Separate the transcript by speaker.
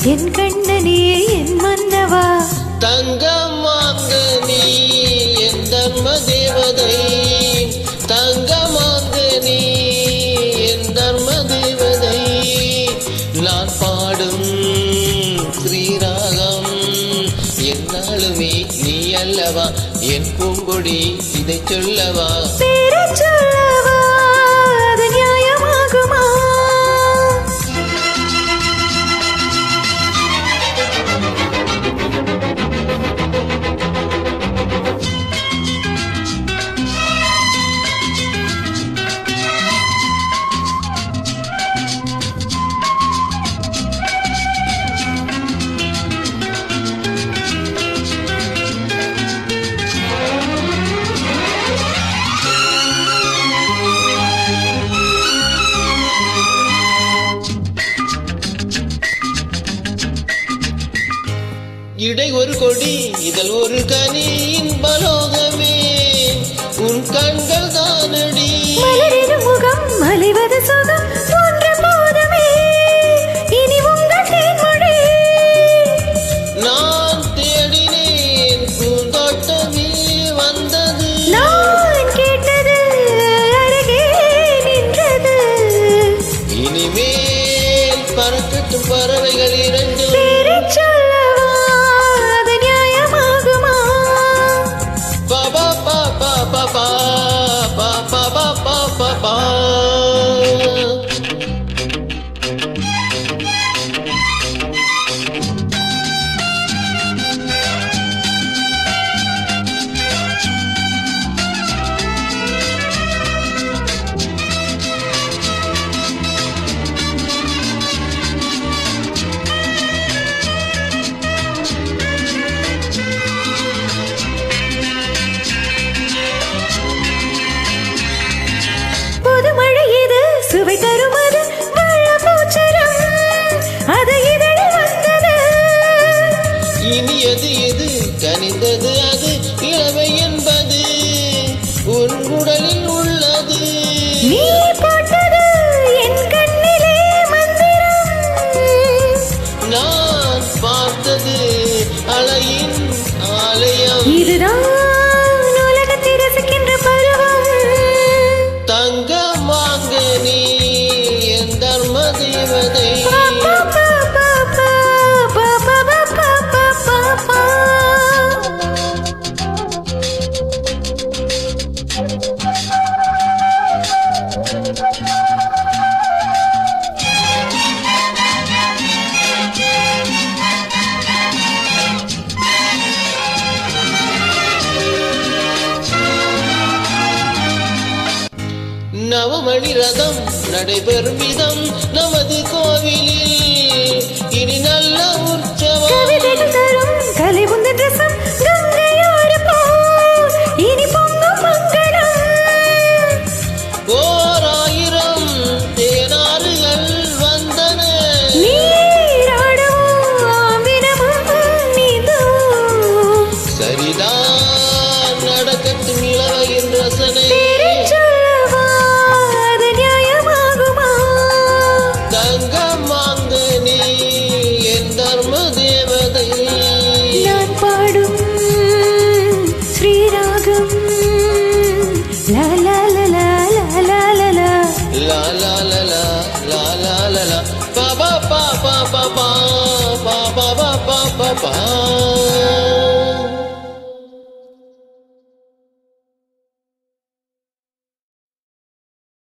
Speaker 1: என் கண்ணனே என் மன்னவா
Speaker 2: தங்கமாங்க நீ என் தர்ம தேவதை தங்கமாங்க நீ என் தர்ம தேவதை நான் பாடும் ஸ்ரீராகம் என்னாலுமே நீ அல்லவா என் பூங்கொடி இதை சொல்லவா இடை ஒரு கொடி இதழ் ஒரு கனி இன்பலோகமே உன் கண்கள் தானடி
Speaker 1: மலரிடும் முகம் மலிவது சுகம் போன்ற போதுமே இனி உங்கள் தேன்மொழி
Speaker 2: நான் தேடினேன் பூந்தோட்டமே வந்தது
Speaker 1: நான் கேட்டது அருகே நின்றது
Speaker 2: இனிமேல் பறக்கட்டும் பறவைகள் இரண்டு
Speaker 1: சுவை தருமது பூச்சரம் அது இதழில் வந்தது
Speaker 2: இனியது எது கனிந்தது அது இளமை என்பது உன் உடலில் உள்ளது
Speaker 1: நீ போட்டது என் கண்ணிலே மந்திரம்
Speaker 2: நான் பார்த்தது அலையின் ஆலயம்
Speaker 1: இதுதான் உலகத்தை ரசிக்கின்ற பருவம்
Speaker 2: தங்கமாங்க நீ என் தர்ம தேவதை நவமணி ரதம் நடைபெறும் விதம் நமது கோவிலில் இனி நல்ல உற்சவம்
Speaker 1: கலை முந்த ரசம் கங்கையோடு போ இனி பொங்கும் மங்களம்
Speaker 2: ஓராயிரம் தேனாறுகள் வந்தன
Speaker 1: நீராடுவோம் வினமும் நீந்தும்
Speaker 2: சரிதான் நடக்கட்டும் இளவையின் ரசனை தங்கமாங்க நீ என் தர்ம தேவதை
Speaker 1: நான் பாடும் ஸ்ரீராகம் லா லா லா லா லா லா லா
Speaker 2: லா லா லா லா லா லா லா லா பா பா பா பா பா பா பா பா பா பா